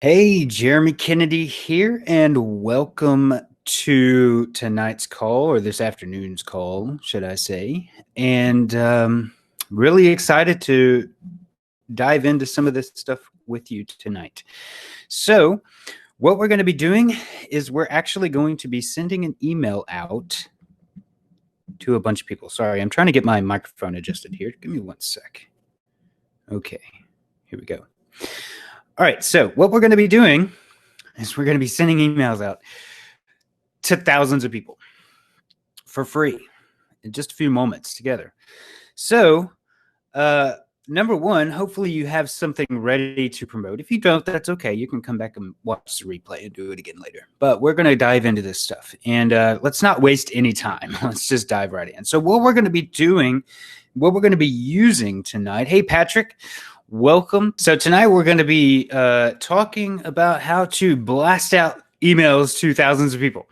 Hey, Jeremy Kennedy here, and welcome to tonight's call, or this afternoon's call, should I say. And really excited to dive into some of this stuff with you tonight. So, what we're going to be doing is we're actually going to be sending an email out to a bunch of people. Sorry, I'm trying to get my microphone adjusted here. Give me one sec. Okay, here we go. All right, so what we're going to be doing is we're going to be sending emails out to thousands of people for free in just a few moments together. So, number one, hopefully you have something ready to promote. If you don't, that's okay. You can come back and watch the replay and do it again later. But we're going to dive into this stuff. And let's not waste any time. Let's just dive right in. So, what we're going to be doing, what we're going to be using tonight. Hey, Patrick. Welcome. So tonight we're going to be talking about how to blast out emails to thousands of people.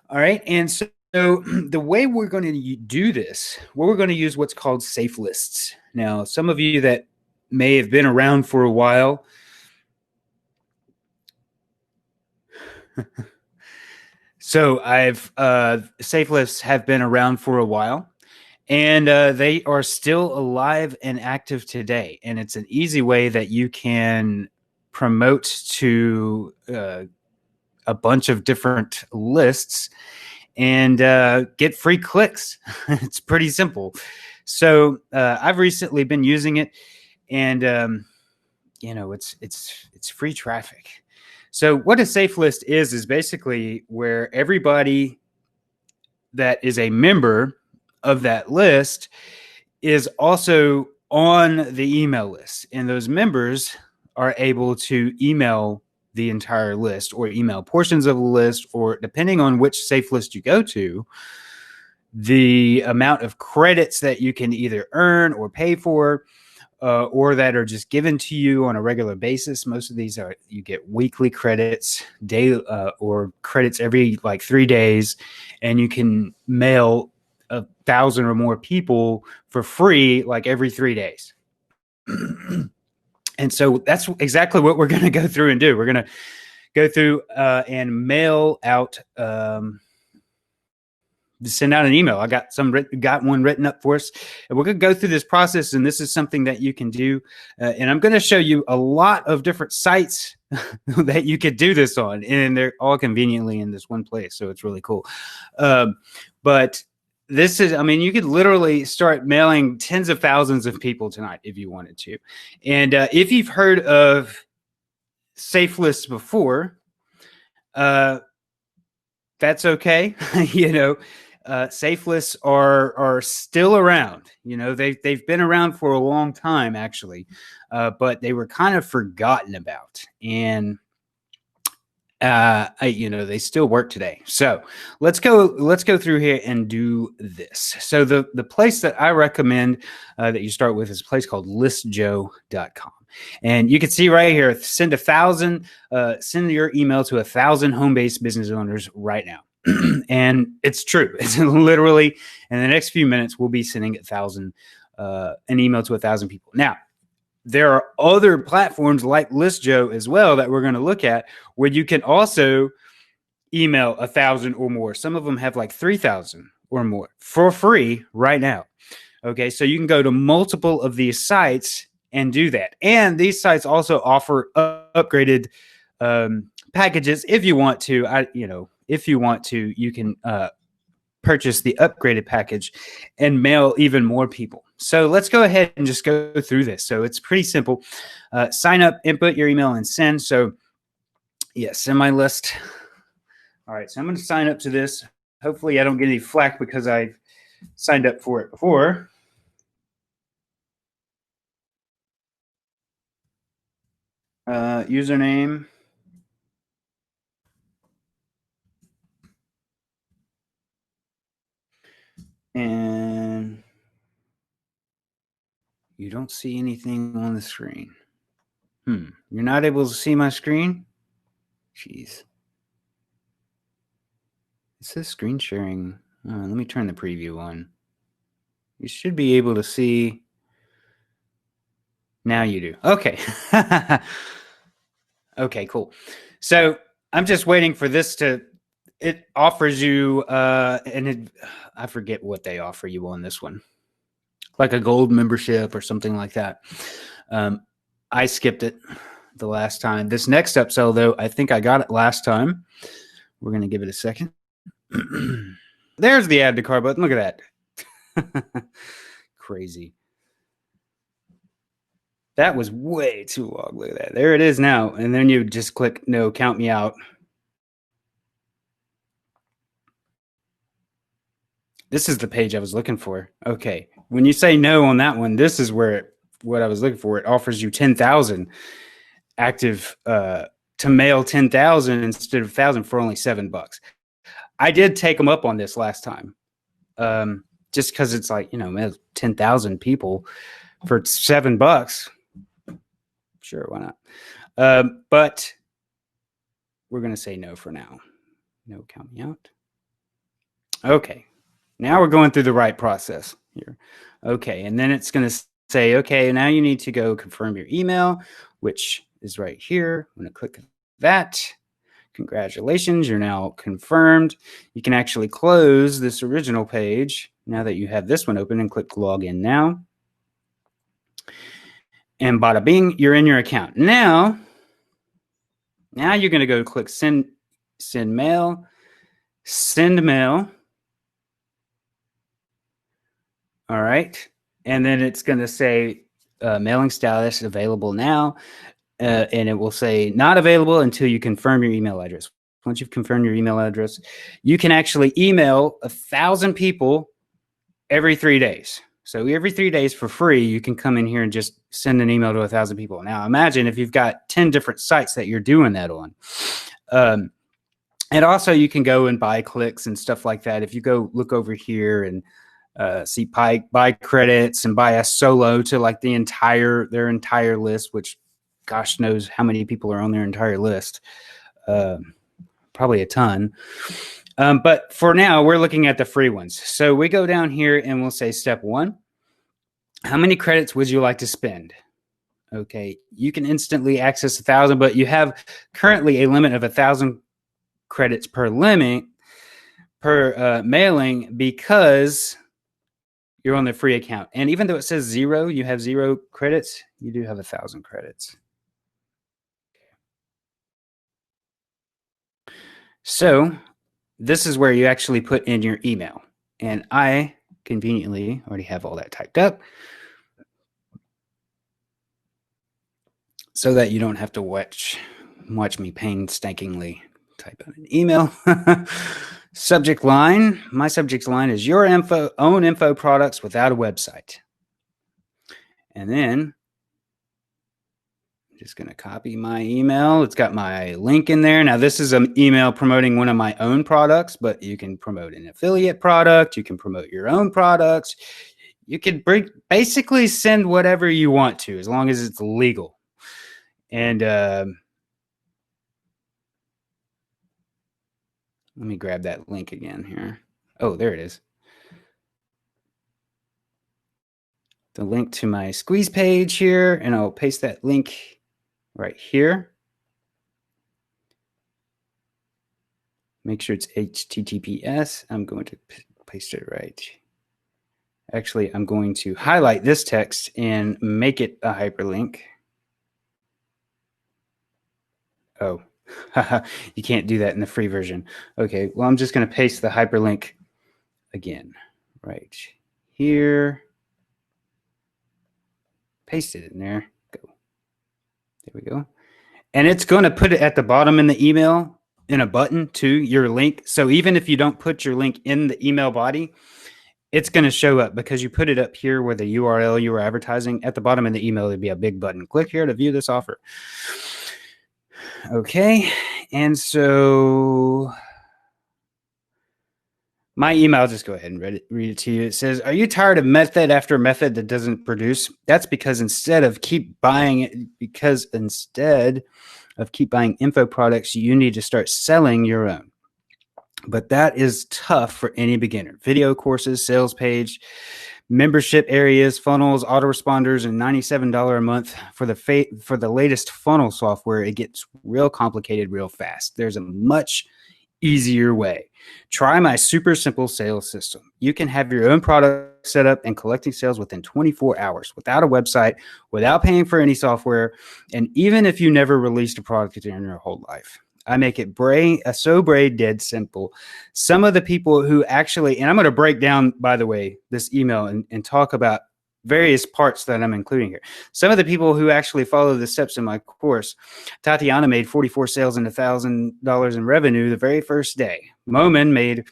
All right. And so the way we're going to do this, we're going to use what's called safe lists. Now, some of you that may have been around for a while, so safe lists have been around for a while. And they are still alive and active today. And it's an easy way that you can promote to a bunch of different lists and get free clicks. It's pretty simple. So I've recently been using it, and it's free traffic. So what a safe list is basically where everybody that is a member of that list is also on the email list, and those members are able to email the entire list or email portions of the list, or depending on which safe list you go to, the amount of credits that you can either earn or pay for, or that are just given to you on a regular basis. Most of these are, you get weekly credits, or credits every like 3 days, and you can mail 1,000 or more people for free, like every 3 days. And so that's exactly what we're going to go through and do. We're going to go through and mail out, send out an email. I got one written up for us, and we're going to go through this process. And this is something that you can do. And I'm going to show you a lot of different sites that you could do this on, and they're all conveniently in this one place. So it's really cool. But this is, I mean, you could literally start mailing tens of thousands of people tonight if you wanted to. And if you've heard of safe lists before, that's okay. Safe lists are still around. They've been around for a long time, actually, but they were kind of forgotten about. And they still work today. So let's go through here and do this. So the place that I recommend that you start with is a place called listjoe.com. And you can see right here, send your email to 1,000 home-based business owners right now. And it's true. It's literally, in the next few minutes, we'll be sending an email to 1,000 people. Now, there are other platforms like ListJoe as well that we're going to look at, where you can also email 1,000 or more. Some of them have like 3,000 or more for free right now. Okay, so you can go to multiple of these sites and do that. And these sites also offer upgraded packages if you want to. If you want to, you can purchase the upgraded package and mail even more people. So let's go ahead and just go through this. So it's pretty simple. Sign up, input your email, and send. So yeah, send my list. All right, so I'm going to sign up to this. Hopefully I don't get any flack because I've signed up for it before. Username. And you don't see anything on the screen. You're not able to see my screen? Jeez. It says screen sharing. Let me turn the preview on. You should be able to see. Now you do. Okay. Okay, cool. So I'm just waiting for this to. It offers you, I forget what they offer you on this one, like a gold membership or something like that. I skipped it the last time. This next upsell, though, I think I got it last time. We're going to give it a second. There's the add to cart button. Look at that. Crazy. That was way too long. Look at that. There it is now. And then you just click no, count me out. This is the page I was looking for. Okay. When you say no on that one, this is what I was looking for. It offers you 10,000 active to mail 10,000 instead of 1,000 for only $7. I did take them up on this last time. Just because it's like, 10,000 people for $7. Sure, why not? But we're going to say no for now. No, count me out. Okay. Now we're going through the right process here. Okay. And then it's going to say, okay, now you need to go confirm your email, which is right here. I'm going to click that. Congratulations, you're now confirmed. You can actually close this original page now that you have this one open and click login now. And bada bing, you're in your account. Now you're going to go click send mail, send mail. All right. And then it's going to say mailing status available now. And it will say not available until you confirm your email address. Once you've confirmed your email address, you can actually email 1,000 people every 3 days. So every 3 days for free, you can come in here and just send an email to 1,000 people. Now imagine if you've got 10 different sites that you're doing that on. And also you can go and buy clicks and stuff like that. If you go look over here and see buy credits and buy a solo to like their entire list, which gosh knows how many people are on their entire list. Probably a ton. But for now, we're looking at the free ones. So we go down here and we'll say step 1. How many credits would you like to spend? Okay, you can instantly access 1,000, but you have currently a limit of 1,000 credits per mailing because you're on the free account. And even though it says 0, you have 0 credits, you do have 1,000 credits. So this is where you actually put in your email. And I conveniently already have all that typed up so that you don't have to watch me painstakingly type out an email. Subject line. My subject line is your own info products without a website. And then just going to copy my email. It's got my link in there. Now, this is an email promoting one of my own products, but you can promote an affiliate product. You can promote your own products. You can basically send whatever you want to, as long as it's legal. And let me grab that link again here. Oh, there it is. The link to my squeeze page here, and I'll paste that link right here. Make sure it's HTTPS. I'm going to paste it right. Actually, I'm going to highlight this text and make it a hyperlink. Oh, you can't do that in the free version. Okay, well, I'm just going to paste the hyperlink again right here. Paste it in there. Go. There we go. And it's going to put it at the bottom in the email in a button to your link. So even if you don't put your link in the email body, it's going to show up because you put it up here where the URL you were advertising. At the bottom of the email, there'd be a big button. Click here to view this offer. Okay. And so my email, just go ahead and read it to you. It says, are you tired of method after method that doesn't produce? That's because instead of keep buying info products, you need to start selling your own. But that is tough for any beginner. Video courses, sales page, membership areas, funnels, autoresponders, and $97 a month for the latest funnel software. It gets real complicated real fast. There's a much easier way. Try my super simple sales system. You can have your own product set up and collecting sales within 24 hours without a website, without paying for any software, and even if you never released a product in your whole life. I make it so dead simple. Some of the people who actually, and I'm going to break down, by the way, this email and talk about various parts that I'm including here. Some of the people who actually follow the steps in my course, Tatiana made 44 sales and $1,000 in revenue the very first day. Momin made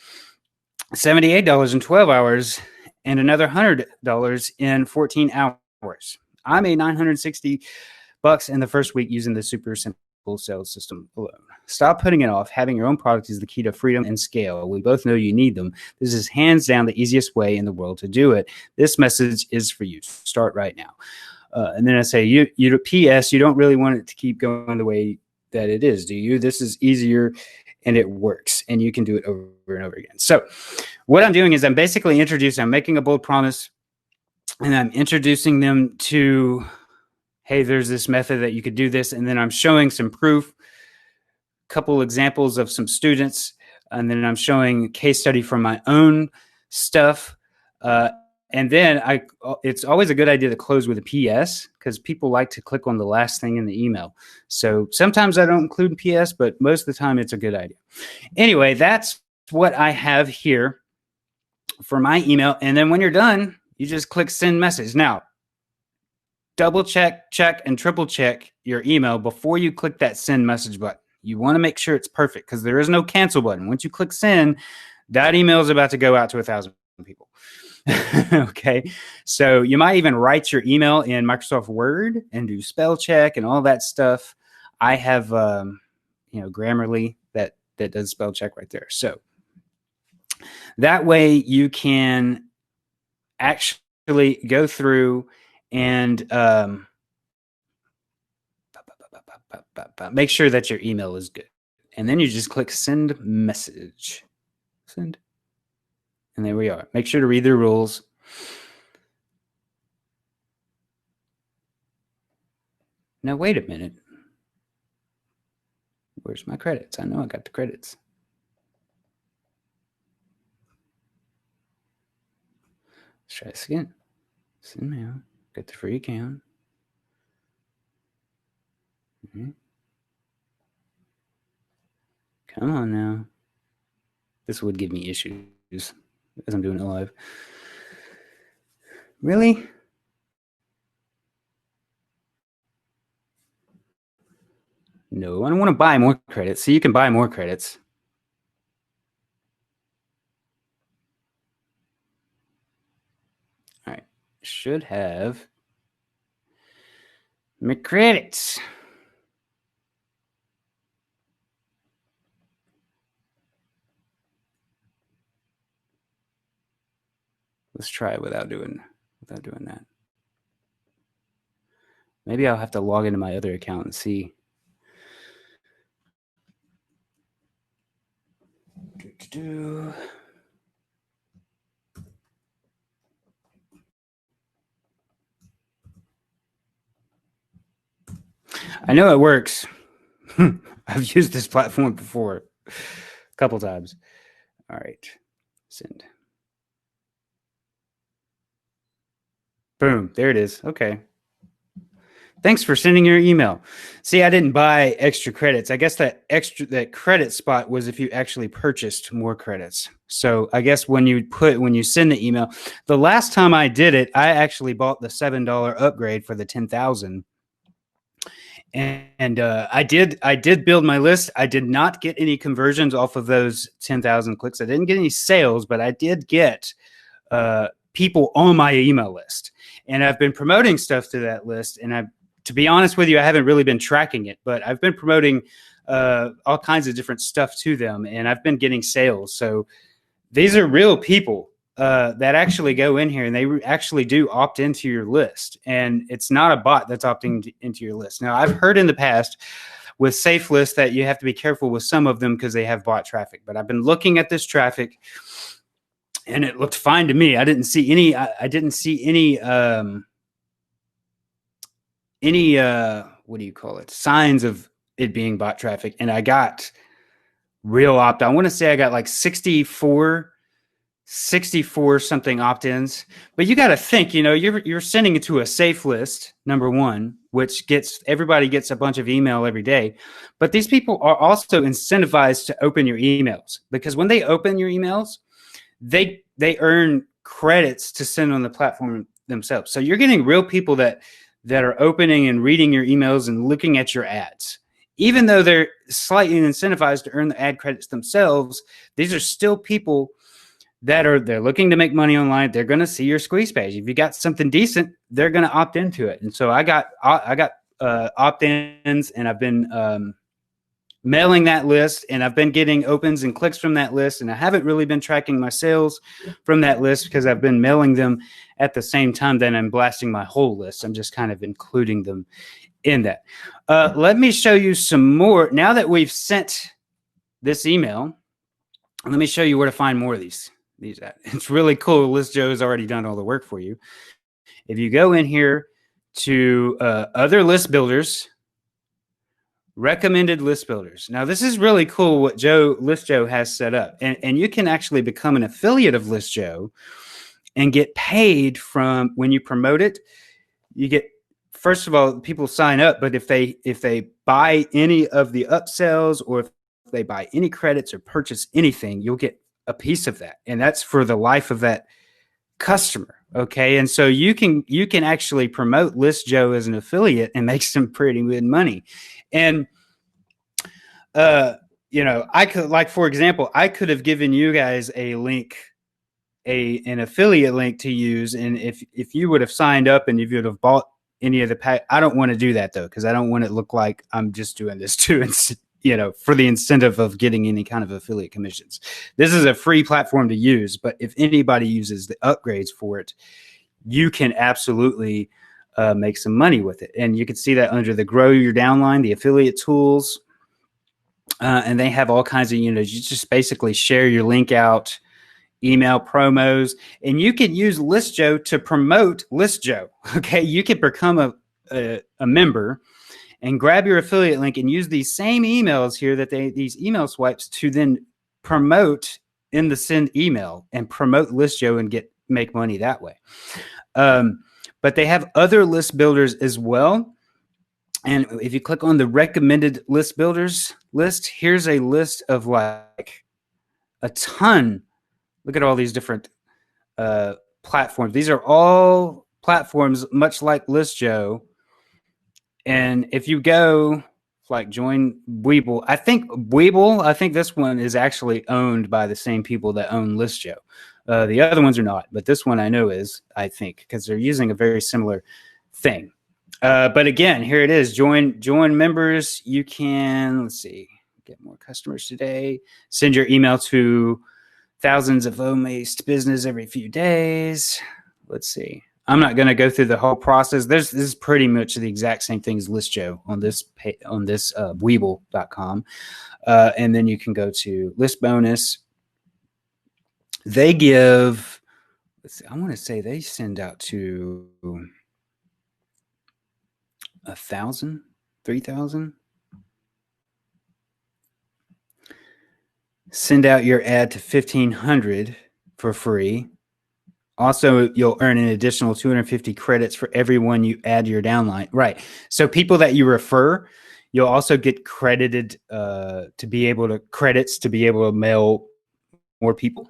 $78 in 12 hours and another $100 in 14 hours. I made $960 in the first week using the super simple sales system alone. Stop putting it off. Having your own product is the key to freedom and scale. We both know you need them. This is hands down the easiest way in the world to do it. This message is for you. Start right now. And then I say, you P.S. You don't really want it to keep going the way that it is, do you? This is easier and it works, and you can do it over and over again. So what I'm doing is I'm basically I'm making a bold promise, and I'm introducing them to, hey, there's this method that you could do this, and then I'm showing some proof, couple examples of some students, and then I'm showing a case study from my own stuff. And then it's always a good idea to close with a PS because people like to click on the last thing in the email. So sometimes I don't include PS, but most of the time it's a good idea. Anyway, that's what I have here for my email. And then when you're done, you just click send message. Now, double check, and triple check your email before you click that send message button. You want to make sure it's perfect because there is no cancel button. Once you click send, that email is about to go out to 1,000 people. Okay. So you might even write your email in Microsoft Word and do spell check and all that stuff. I have, Grammarly that does spell check right there. So that way you can actually go through and make sure that your email is good. And then you just click send message. Send. And there we are. Make sure to read the rules. Now, wait a minute. Where's my credits? I know I got the credits. Let's try this again. Send mail. Get the free account. Mm-hmm. Come on now. This would give me issues as I'm doing it live. Really? No, I don't want to buy more credits. So you can buy more credits. All right. Should have my credits. Let's try it without doing that. Maybe I'll have to log into my other account and see. I know it works. I've used this platform before a couple times. All right, send. Boom, there it is. Okay. Thanks for sending your email. See, I didn't buy extra credits. I guess that credit spot was if you actually purchased more credits. So I guess when you send the email, the last time I did it, I actually bought the $7 upgrade for the 10,000. And I did build my list. I did not get any conversions off of those 10,000 clicks. I didn't get any sales, but I did get people on my email list. And I've been promoting stuff to that list. And to be honest with you, I haven't really been tracking it, but I've been promoting all kinds of different stuff to them, and I've been getting sales. So these are real people that actually go in here, and they actually do opt into your list. And it's not a bot that's opting into your list. Now, I've heard in the past with safe lists that you have to be careful with some of them because they have bot traffic. But I've been looking at this traffic, and it looked fine to me. I didn't see any. I didn't see any what do you call it? Signs of it being bot traffic, and I got real opt. I want to say I got like 64 something opt-ins. But you got to think, you're sending it to a safe list, number one, which everybody gets a bunch of email every day. But these people are also incentivized to open your emails, because when they open your emails, they earn credits to send on the platform themselves. So you're getting real people that are opening and reading your emails and looking at your ads. Even though they're slightly incentivized to earn the ad credits themselves, these are still people they're looking to make money online. They're going to see your squeeze page. If you got something decent, they're going to opt into it. And so I got opt-ins, and I've been mailing that list, and I've been getting opens and clicks from that list. And I haven't really been tracking my sales from that list because I've been mailing them at the same time that I'm blasting my whole list. I'm just kind of including them in that. Let me show you some more. Now that we've sent this email, let me show you where to find more of these at. It's really cool. List Joe has already done all the work for you. If you go in here to other list builders, recommended list builders. Now, this is really cool what List Joe has set up. And you can actually become an affiliate of List Joe and get paid from when you promote it. You get, first of all, people sign up, but if they buy any of the upsells, or if they buy any credits or purchase anything, you'll get a piece of that. And that's for the life of that customer. Okay. And so you can actually promote List Joe as an affiliate and make some pretty good money. And, I could, like, for example, I could have given you guys a link, an affiliate link to use. And if you would have signed up and if you would have bought any of the pack, I don't want to do that though, because I don't want it to look like I'm just doing this too, for the incentive of getting any kind of affiliate commissions. This is a free platform to use, but if anybody uses the upgrades for it, you can absolutely make some money with it. And you can see that under the Grow Your Downline, the affiliate tools, and they have all kinds of, you just basically share your link out, email promos, and you can use List Joe to promote List Joe. Okay, you can become a member and grab your affiliate link and use these same emails here these email swipes to then promote in the send email and promote List Joe and make money that way. But they have other list builders as well. And if you click on the recommended list builders list, here's a list of like a ton. Look at all these different platforms. These are all platforms much like List Joe. And if you go, like, join Weeble, I think this one is actually owned by the same people that own List Joe. The other ones are not, but this one I know is, I think, because they're using a very similar thing. But again, here it is. Join members. You can, let's see, get more customers today. Send your email to thousands of home-based business every few days. Let's see. I'm not going to go through the whole process. This is pretty much the exact same thing as List Joe on this Weeble.com. And then you can go to List Bonus. They give, let's see, I want to say they send out to 1,000, 3,000. Send out your ad to 1,500 for free. Also, you'll earn an additional 250 credits for everyone you add to your downline. Right. So people that you refer, you'll also get credited to be able to mail more people.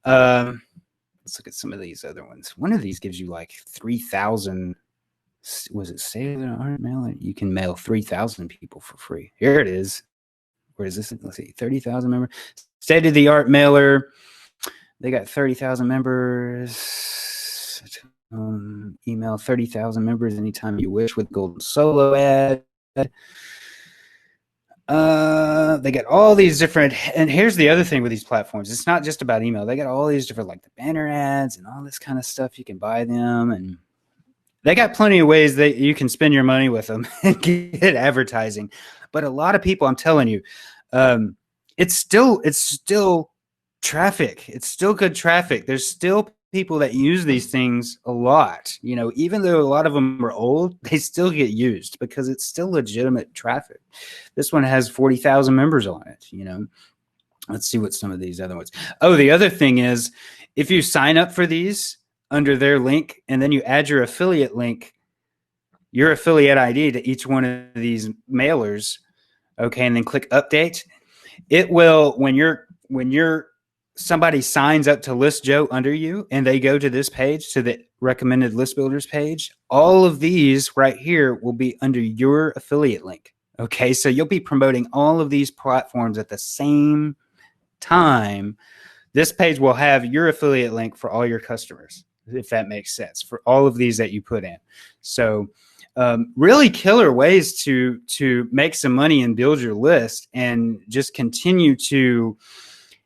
Let's look at some of these other ones. One of these gives you like 3,000. Was it State of the Art Mail? You can mail 3,000 people for free. Here it is. Where is this? Let's see, 30,000 members. State of the Art Mailer. They got 30,000 members. Email 30,000 members anytime you wish with Golden Solo ad. They got all these different, and here's the other thing with these platforms. It's not just about email. They got all these different, like the banner ads and all this kind of stuff. You can buy them, and they got plenty of ways that you can spend your money with them and get advertising. But a lot of people, I'm telling you, it's still traffic. It's still good traffic. There's still people that use these things a lot. You know, even though a lot of them are old, they still get used because it's still legitimate traffic. This one has 40,000 members on it, you know. Let's see what some of these other ones. Oh, the other thing is if you sign up for these under their link and then you add your affiliate link, your affiliate ID to each one of these mailers, okay, and then click update, it will when you're somebody signs up to List Joe under you and they go to this page, to the recommended list builders page, all of these right here will be under your affiliate link. Okay, so you'll be promoting all of these platforms at the same time. This page will have your affiliate link for all your customers, if that makes sense, for all of these that you put in. So really killer ways to make some money and build your list and just continue to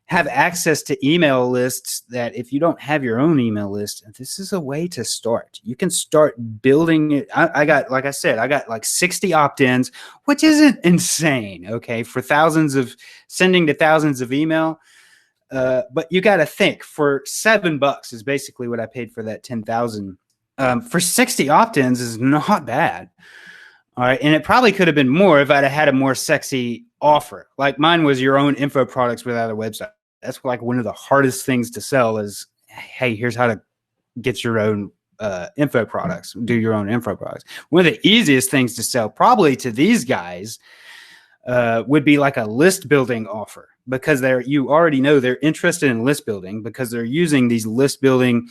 have access to email lists that if you don't have your own email list, this is a way to start. You can start building it. I got, like I said, I got like 60 opt-ins, which isn't insane, okay, for sending to thousands of email. But you got to think, for $7 is basically what I paid for that 10,000. For 60 opt-ins is not bad. All right. And it probably could have been more if I'd have had a more sexy offer. Like mine was your own info products without a website. That's like one of the hardest things to sell is, hey, here's how to get your own info products, do your own info products. One of the easiest things to sell probably to these guys would be like a list building offer, because you already know they're interested in list building because they're using these list building,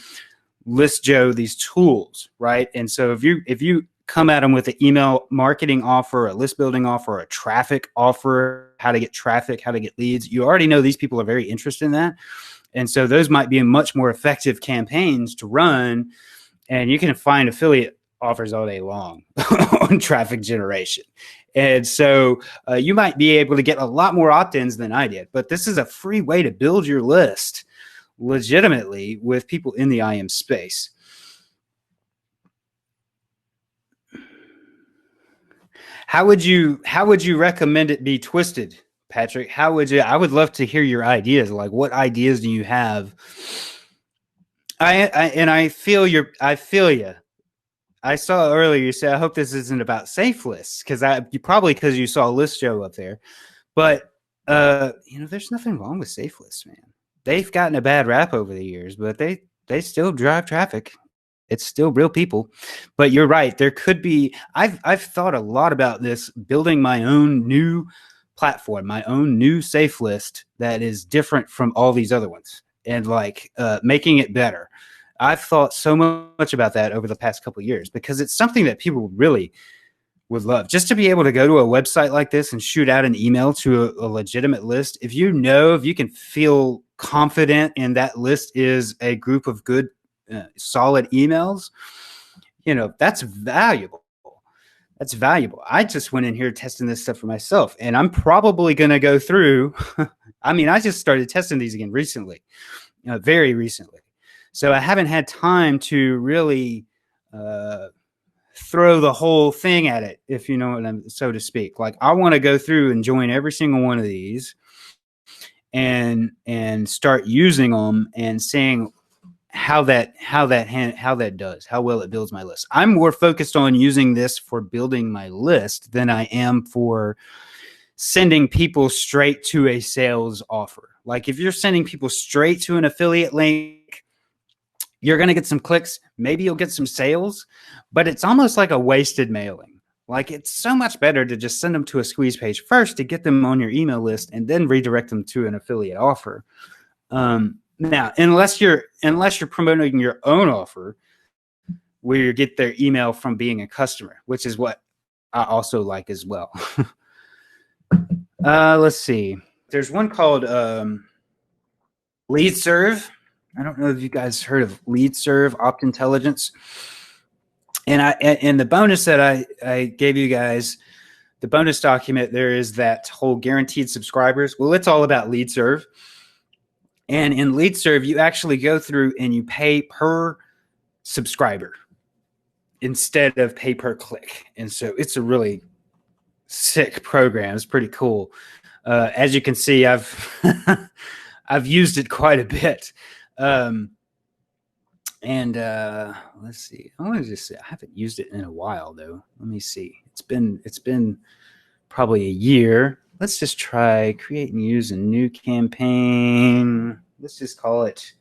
List Joe, these tools, right? And so if you come at them with an email marketing offer, a list building offer, a traffic offer, how to get traffic, how to get leads, you already know these people are very interested in that. And so those might be much more effective campaigns to run. And you can find affiliate offers all day long on traffic generation. And so you might be able to get a lot more opt-ins than I did, but this is a free way to build your list legitimately with people in the IM space. How would you recommend it be twisted, Patrick? I would love to hear your ideas. Like, what ideas do you have? I feel you. I saw earlier you said, I hope this isn't about safe lists, because you saw List Joe up there. But there's nothing wrong with safe lists, man. They've gotten a bad rap over the years, but they still drive traffic. It's still real people. But you're right. There could be, I've thought a lot about this, building my own new platform, my own new safe list that is different from all these other ones, and like making it better. I've thought so much about that over the past couple of years because it's something that people really would love, just to be able to go to a website like this and shoot out an email to a legitimate list. If you can feel confident in that list is a group of good, solid emails, that's valuable. That's valuable. I just went in here testing this stuff for myself, and I'm probably going to go through. I mean, I just started testing these again recently, very recently. So I haven't had time to really throw the whole thing at it, if you know what I'm, so to speak. Like, I want to go through and join every single one of these and start using them and seeing how well it builds my list. I'm more focused on using this for building my list than I am for sending people straight to a sales offer. Like, if you're sending people straight to an affiliate link, you're going to get some clicks. Maybe you'll get some sales, but it's almost like a wasted mailing. Like, it's so much better to just send them to a squeeze page first to get them on your email list and then redirect them to an affiliate offer. Now, unless you're promoting your own offer where you get their email from being a customer, which is what I also like as well. Let's see. There's one called Lead Serve. I don't know if you guys heard of Lead Serve, Opt Intelligence. And the bonus that I gave you guys, the bonus document, there is that whole guaranteed subscribers. Well, it's all about Lead Serve. And in Lead Serve, you actually go through and you pay per subscriber instead of pay per click. And so it's a really sick program. It's pretty cool. As you can see, I've I've used it quite a bit. And let's see. I want to just say I haven't used it in a while though. Let me see. It's been probably a year. Let's just try create and use a new campaign. Let's just call it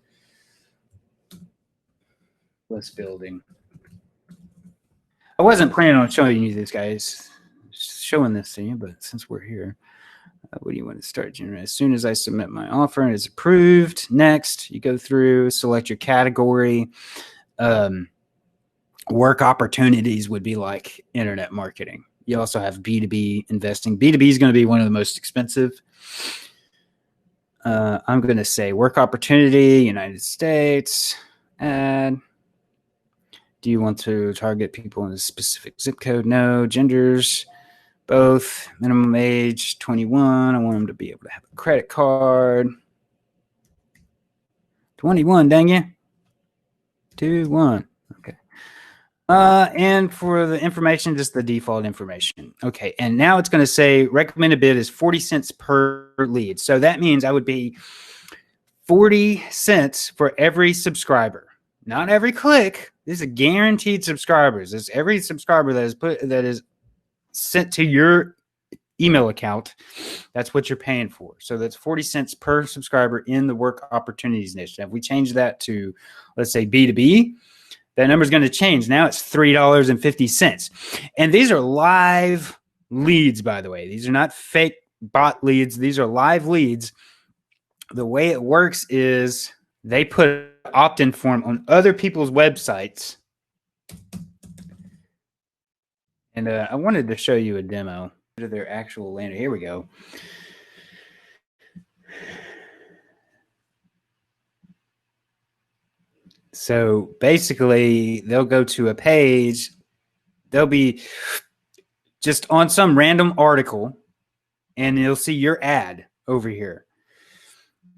list building. I wasn't planning on showing you this, guys, showing this to you, but since we're here, what do you want to start generating? As soon as I submit my offer and it's approved, next, you go through, select your category. Work opportunities would be like internet marketing. You also have B2B investing. B2B is going to be one of the most expensive. I'm going to say work opportunity, United States, and do you want to target people in a specific zip code? No. Genders, both. Minimum age, 21. I want them to be able to have a credit card. 21, dang you. 2-1. Okay. And for the information, just the default information. Okay. And now it's going to say recommended bid is 40 cents per lead. So that means I would be 40 cents for every subscriber, not every click. This is guaranteed subscribers. It's every subscriber that is sent to your email account. That's what you're paying for. So that's 40 cents per subscriber in the work opportunities niche. Now, if we change that to, let's say, B2B, that number is going to change. Now it's $3.50. And these are live leads, by the way. These are not fake bot leads. These are live leads. The way it works is they put an opt-in form on other people's websites. And I wanted to show you a demo of their actual landing. Here we go. So basically, they'll go to a page. They'll be just on some random article, and you'll see your ad over here.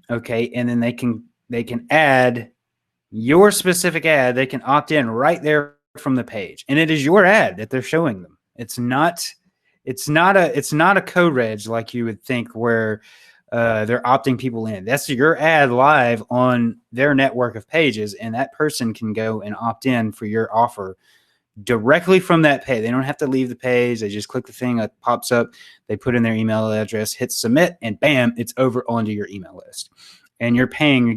Okay, and then they can add your specific ad. They can opt in right there from the page, and it is your ad that they're showing them. It's not a code reg like you would think where they're opting people in. That's your ad live on their network of pages, and that person can go and opt in for your offer directly from that page. They don't have to leave the page. They just click the thing that pops up. They put in their email address, hit submit, and bam, it's over onto your email list. And you're paying,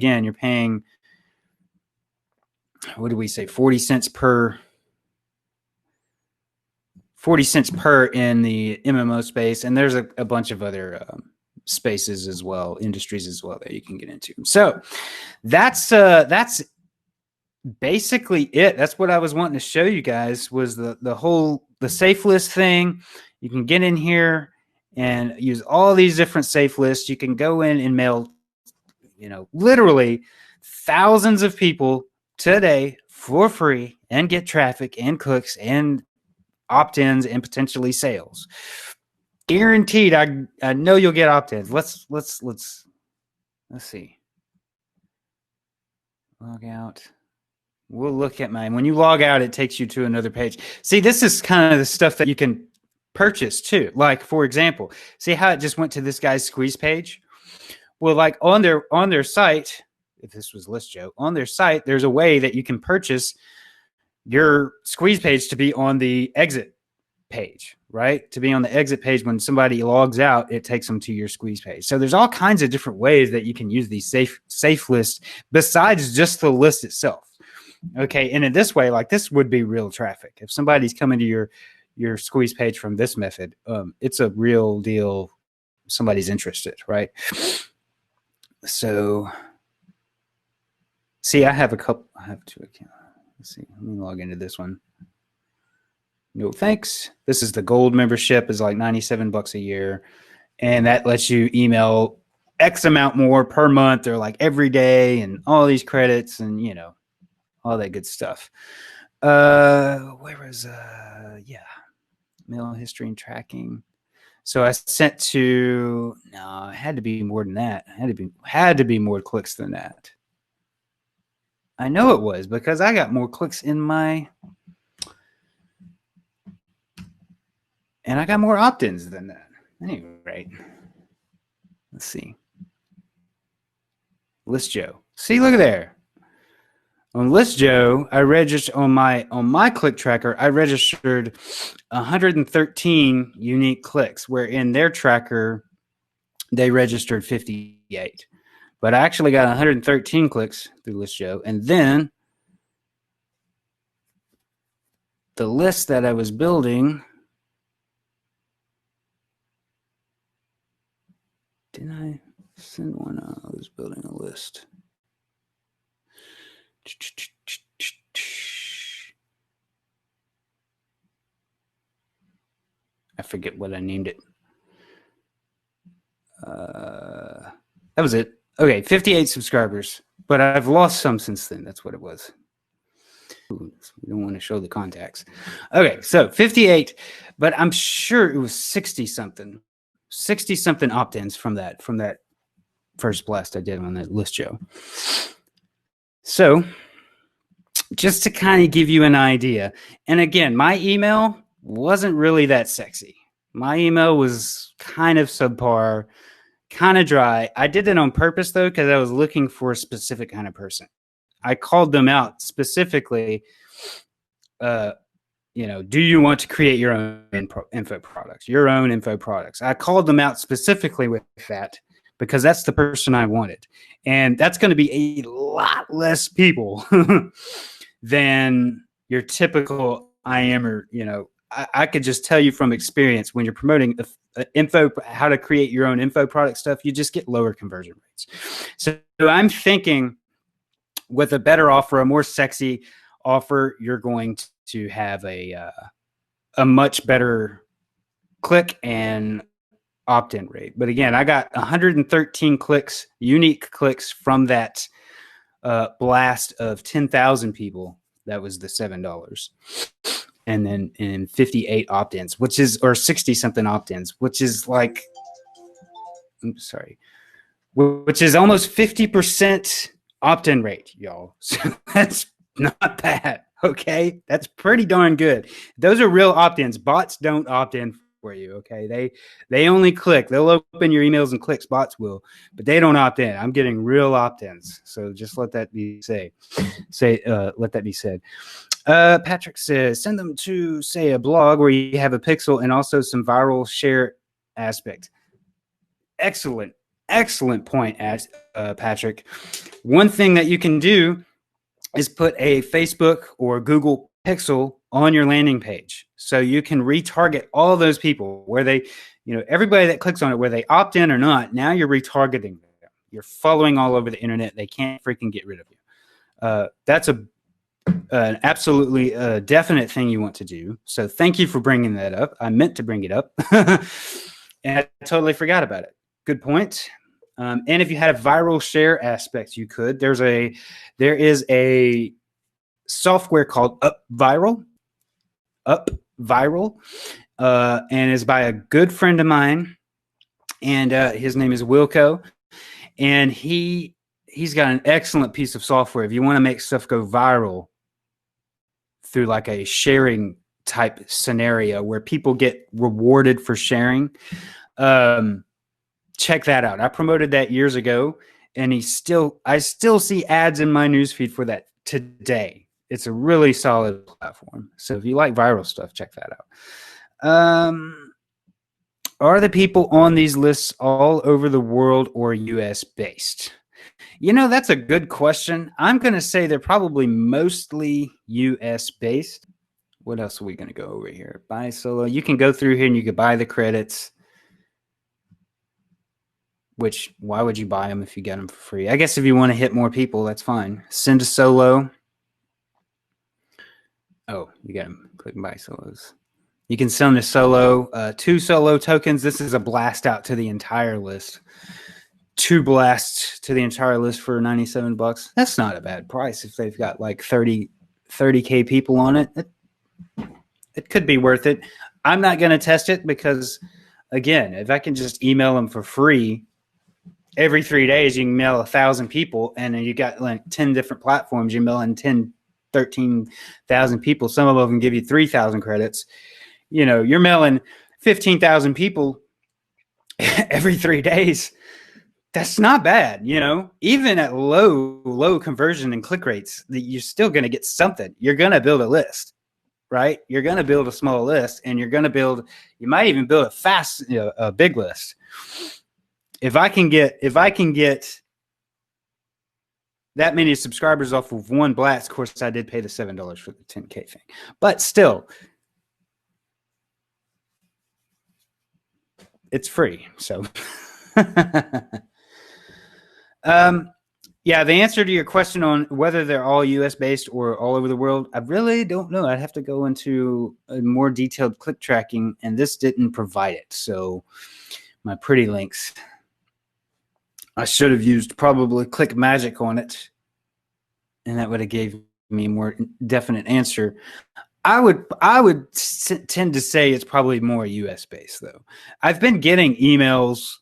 what do we say, 40 cents per in the MMO space. And there's a bunch of other spaces as well, industries as well that you can get into. So that's basically it. That's what I was wanting to show you guys was the safe list thing. You can get in here and use all these different safe lists. You can go in and mail, literally thousands of people today for free and get traffic and clicks and opt-ins and potentially sales. Guaranteed. I know you'll get opt-ins. Let's see. Log out. We'll look at mine. When you log out, it takes you to another page. See, this is kind of the stuff that you can purchase too. Like, for example, see how it just went to this guy's squeeze page? Well, like on their site, if this was List Joe, on their site, there's a way that you can purchase your squeeze page to be on the exit page, right? To be on the exit page when somebody logs out, it takes them to your squeeze page. So there's all kinds of different ways that you can use these safe lists besides just the list itself. Okay, and in this way, like this would be real traffic. If somebody's coming to your squeeze page from this method, it's a real deal. Somebody's interested, right? So, see, I have two accounts. Let's see. Let me log into this one. No thanks. This is the gold membership, is like $97 a year, and that lets you email X amount more per month or like every day, and all these credits, and all that good stuff. Where was mail history and tracking. So I sent to it had to be more than that. It had to be more clicks than that. I know it was because I got more clicks in my, and I got more opt-ins than that. Anyway, let's see. List Joe. See, look at there. On List Joe, I registered on my click tracker. I registered 113 unique clicks, where in their tracker they registered 58. But I actually got 113 clicks through List Joe, and then the list that I was building. Didn't I send one? I was building a list. I forget what I named it. That was it. Okay, 58 subscribers, but I've lost some since then. That's what it was. Ooh, we don't want to show the contacts. Okay, so 58, but I'm sure it was 60 something opt-ins from that first blast I did on that List Joe. So just to kind of give you an idea, and again, my email wasn't really that sexy. My email was kind of subpar, kind of dry. I did it on purpose though, because I was looking for a specific kind of person. I called them out specifically. Do you want to create your own info products? I called them out specifically with that because that's the person I wanted. And that's going to be a lot less people than your typical IMer. I could just tell you from experience, when you're promoting how to create your own info product stuff, you just get lower conversion rates. So I'm thinking with a better offer, a more sexy offer, you're going to have a much better click and opt-in rate. But again, I got 113 clicks, unique clicks from that blast of 10,000 people. That was the $7. And then in 58 opt-ins, or 60 something opt-ins, which is like, which is almost 50% opt-in rate, y'all. So that's not bad. Okay, that's pretty darn good. Those are real opt-ins. Bots don't opt in for you. Okay, they only click. They'll open your emails and clicks. Bots will, but they don't opt in. I'm getting real opt-ins. So just let that be said. Let that be said. Patrick says, send them to, say, a blog where you have a pixel and also some viral share aspect. Excellent point, Patrick. One thing that you can do is put a Facebook or Google pixel on your landing page. So you can retarget all those people where they, everybody that clicks on it, where they opt in or not, now you're retargeting them. You're following all over the internet. They can't freaking get rid of you. That's an absolutely definite thing you want to do. So thank you for bringing that up. I meant to bring it up and I totally forgot about it. Good point. And if you had a viral share aspect, you could. There is a software called UpViral, and is by a good friend of mine, and his name is Wilco, and he's got an excellent piece of software. If you want to make stuff go viral through like a sharing type scenario where people get rewarded for sharing, check that out. I promoted that years ago, and I still see ads in my newsfeed for that today. It's a really solid platform. So if you like viral stuff, check that out. Are the people on these lists all over the world or US based? That's a good question. I'm going to say they're probably mostly US based. What else are we going to go over here? Buy solo. You can go through here and you can buy the credits. Which, why would you buy them if you get them for free? I guess if you want to hit more people, that's fine. Send a solo. Oh, you got them. Click buy solos. You can send a solo, 2 solo tokens. This is a blast out to the entire list. 2 blasts to the entire list for $97. That's not a bad price if they've got like 30K people on it. It could be worth it. I'm not going to test it because, again, if I can just email them for free, every 3 days you can mail 1,000 people, and then you got like 10 different platforms. You're mailing 13,000 people. Some of them give you 3,000 credits. You're mailing 15,000 people every 3 days. That's not bad, even at low conversion and click rates, that you're still going to get something. You're going to build a list, right? You're going to build a small list, and you might even build a big list. If I can get that many subscribers off of one blast, of course, I did pay the $7 for the 10K thing, but still, it's free. So, yeah, the answer to your question on whether they're all US based or all over the world, I really don't know. I'd have to go into a more detailed click tracking, and this didn't provide it. So my pretty links, I should have used probably Click Magic on it, and that would have gave me a more definite answer. I would tend to say it's probably more US based, though. I've been getting emails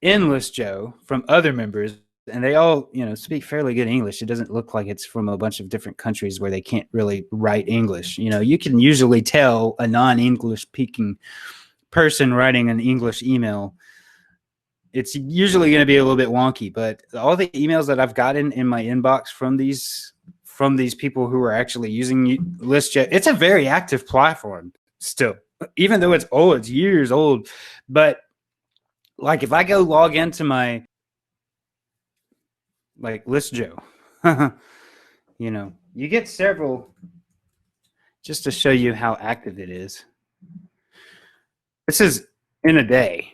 in List Joe from other members, and they all, speak fairly good English. It doesn't look like it's from a bunch of different countries where they can't really write English. You can usually tell a non-English speaking person writing an English email. It's usually going to be a little bit wonky, but all the emails that I've gotten in my inbox from these people who are actually using ListJet, it's a very active platform still, even though it's old, it's years old. But like if I go log into my ListJoe, you get several, just to show you how active it is. This is in a day,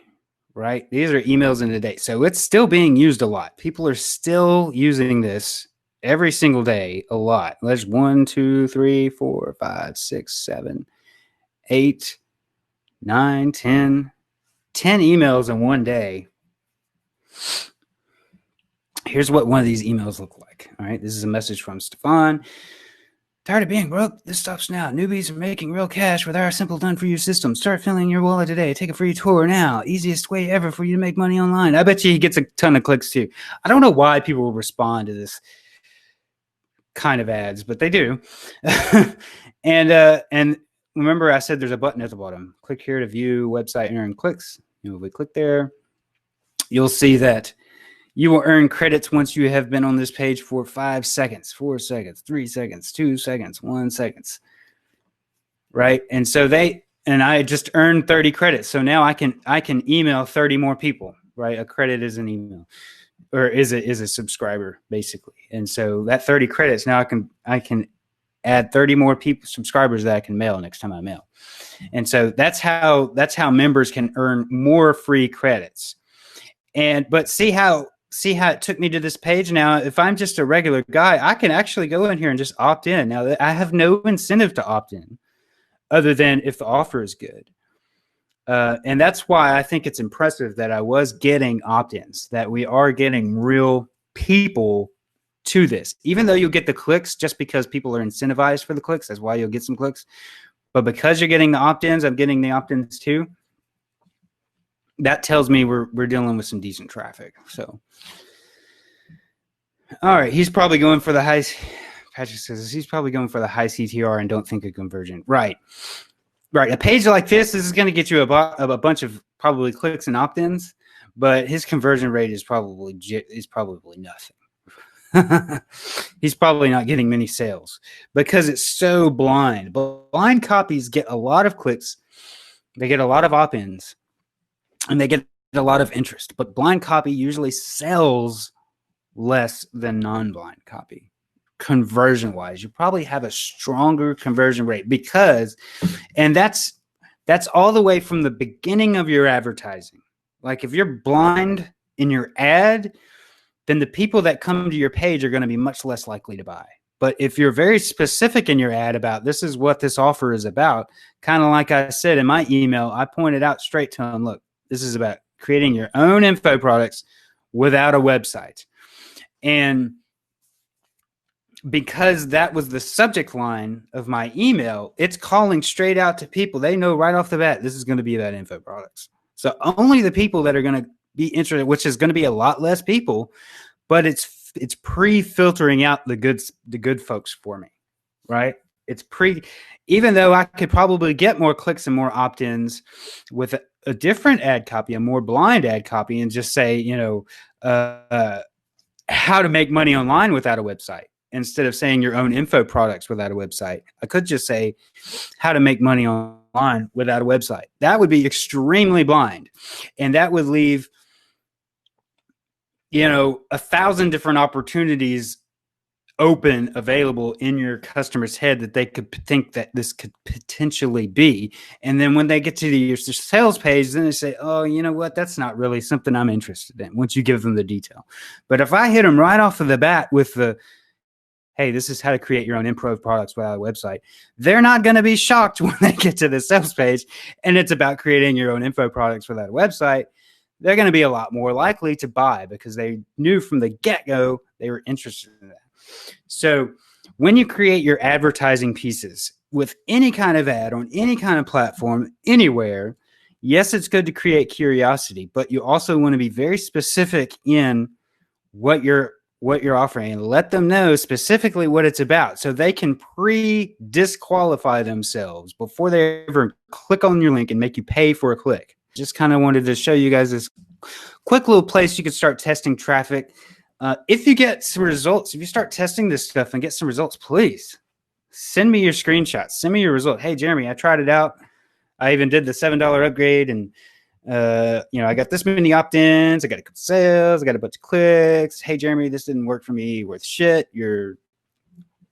right? These are emails in a day. So it's still being used a lot. People are still using this every single day a lot. There's 1, 2, 3, 4, 5, 6, 7, 8, 9, 10 emails in one day. Here's what one of these emails look like. All right. This is a message from Stefan. Tired of being broke? This stops now. Newbies are making real cash with our simple done-for-you system. Start filling your wallet today. Take a free tour now. Easiest way ever for you to make money online. I bet you he gets a ton of clicks too. I don't know why people will respond to this kind of ads, but they do. And remember, I said there's a button at the bottom. Click here to view website and earn clicks. If we click there, you'll see that you will earn credits once you have been on this page for 5 seconds, 4 seconds, 3 seconds, 2 seconds, 1 second. Right? And so I just earned 30 credits. So now I can email 30 more people, right? A credit is an email, or is a subscriber, basically. And so that 30 credits, now I can add 30 more subscribers that I can mail next time I mail. And so that's how members can earn more free credits. But see how it took me to this page. Now, if I'm just a regular guy, I can actually go in here and just opt in. Now, I have no incentive to opt in other than if the offer is good. And that's why I think it's impressive that I was getting opt-ins, that we are getting real people to this. Even though you'll get the clicks just because people are incentivized for the clicks, that's why you'll get some clicks. But because you're getting the opt-ins, I'm getting the opt-ins too. That tells me we're dealing with some decent traffic. So, all right, he's probably going for the high. Patrick says he's probably going for the high CTR and don't think a conversion. Right. A page like this is going to get you a bunch of probably clicks and opt-ins, but his conversion rate is probably nothing. He's probably not getting many sales because it's so blind. Blind copies get a lot of clicks, they get a lot of opt-ins, and they get a lot of interest. But blind copy usually sells less than non-blind copy. Conversion-wise, you probably have a stronger conversion rate and that's all the way from the beginning of your advertising. Like if you're blind in your ad, then the people that come to your page are going to be much less likely to buy. But if you're very specific in your ad about this is what this offer is about, kind of like I said in my email, I pointed out straight to them, look, this is about creating your own info products without a website. And because that was the subject line of my email, it's calling straight out to people. They know right off the bat, this is going to be about info products. So only the people that are going to be interested, which is going to be a lot less people, but it's pre-filtering out the good folks for me, right? Even though I could probably get more clicks and more opt-ins with a different ad copy, a more blind ad copy, and just say, you know, how to make money online without a website. Instead of saying your own info products without a website, I could just say how to make money online without a website. That would be extremely blind. And that would leave, you know, 1,000 different opportunities open, available in your customer's head that they could think that this could potentially be. And then when they get to your sales page, then they say, oh, you know what, that's not really something I'm interested in, once you give them the detail. But if I hit them right off of the bat with the, hey, this is how to create your own improv products without a website, they're not going to be shocked when they get to the sales page and it's about creating your own info products without a website. They're going to be a lot more likely to buy because they knew from the get-go they were interested in that. So when you create your advertising pieces with any kind of ad on any kind of platform, anywhere, yes, it's good to create curiosity, but you also want to be very specific in what you're offering and let them know specifically what it's about so they can pre-disqualify themselves before they ever click on your link and make you pay for a click. Just kind of wanted to show you guys this quick little place you could start testing traffic. If you get some results, if you start testing this stuff and get some results, please send me your screenshots. Send me your result. Hey, Jeremy, I tried it out. I even did the $7 upgrade, and you know, I got this many opt-ins. I got a couple sales. I got a bunch of clicks. Hey, Jeremy, this didn't work for me. Worth shit. You're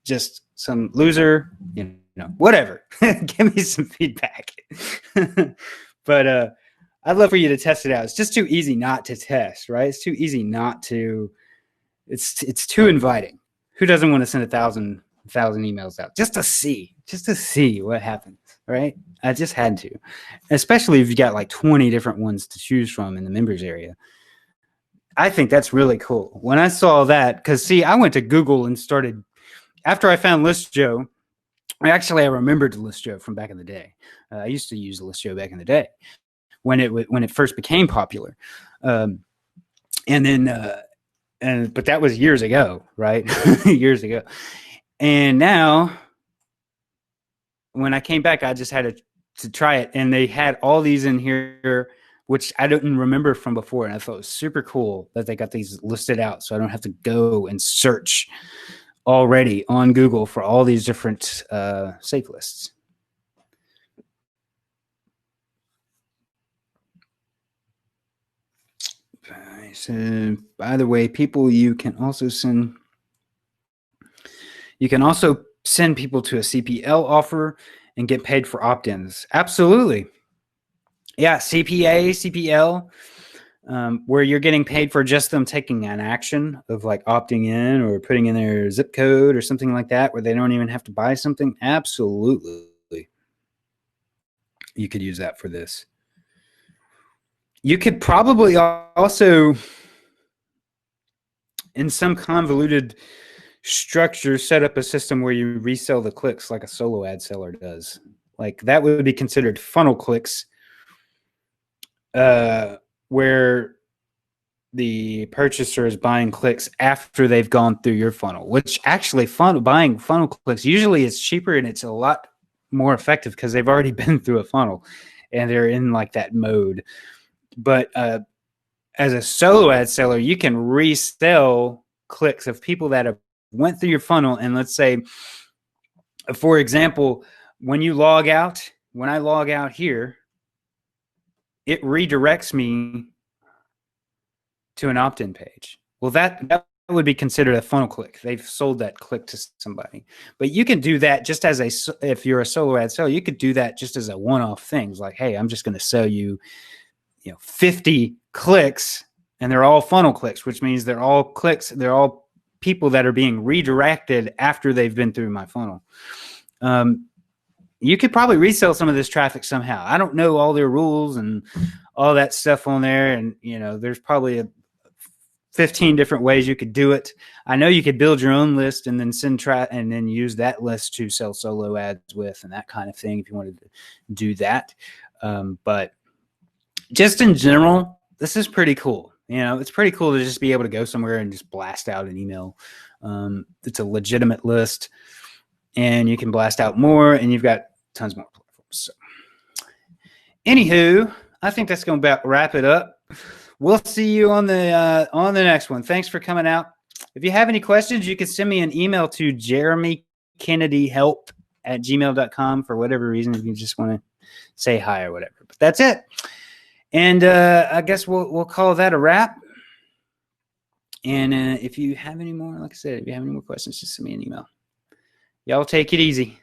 just some loser. You know, whatever. Give me some feedback. But I'd love for you to test it out. It's just too easy not to test, right? It's too easy not to. It's too inviting. Who doesn't want to send 1,000 emails out just to see what happens, right? I just had to, especially if you got like 20 different ones to choose from in the members area. I think that's really cool. When I saw that, because see, I went to Google and started, after I found ListJoe, actually I remembered ListJoe from back in the day. I used to use ListJoe back in the day when it first became popular. And then, but that was years ago, right? Years ago. And now when I came back, I just had to try it. And they had all these in here, which I didn't remember from before. And I thought it was super cool that they got these listed out. So I don't have to go and search already on Google for all these different safe lists. So, by the way, people, you can also send people to a CPL offer and get paid for opt-ins. Absolutely. Yeah, CPL, where you're getting paid for just them taking an action of like opting in or putting in their zip code or something like that, where they don't even have to buy something. Absolutely. You could use that for this. You could probably also, in some convoluted structure, set up a system where you resell the clicks like a solo ad seller does. Like that would be considered funnel clicks, where the purchaser is buying clicks after they've gone through your funnel, which actually buying funnel clicks usually is cheaper and it's a lot more effective because they've already been through a funnel and they're in like that mode. But as a solo ad seller, you can resell clicks of people that have went through your funnel. And let's say, for example, when I log out here, it redirects me to an opt-in page. Well, that would be considered a funnel click. They've sold that click to somebody. But you can do that just as if you're a solo ad seller, you could do that just as a one-off thing. Like, hey, I'm just going to sell you, 50 clicks, and they're all funnel clicks, which means they're all clicks. They're all people that are being redirected after they've been through my funnel. You could probably resell some of this traffic somehow. I don't know all their rules and all that stuff on there. And, there's probably 15 different ways you could do it. I know you could build your own list and then and then use that list to sell solo ads with and that kind of thing if you wanted to do that. But just in general, this is pretty cool. It's pretty cool to just be able to go somewhere and just blast out an email. It's a legitimate list, and you can blast out more, and you've got tons more platforms. So, anywho, I think that's going to about wrap it up. We'll see you on the next one. Thanks for coming out. If you have any questions, you can send me an email to jeremykennedyhelp@gmail.com for whatever reason, if you just want to say hi or whatever. But that's it. And I guess we'll call that a wrap. And if you have any more, like I said, if you have any more questions, just send me an email. Y'all take it easy.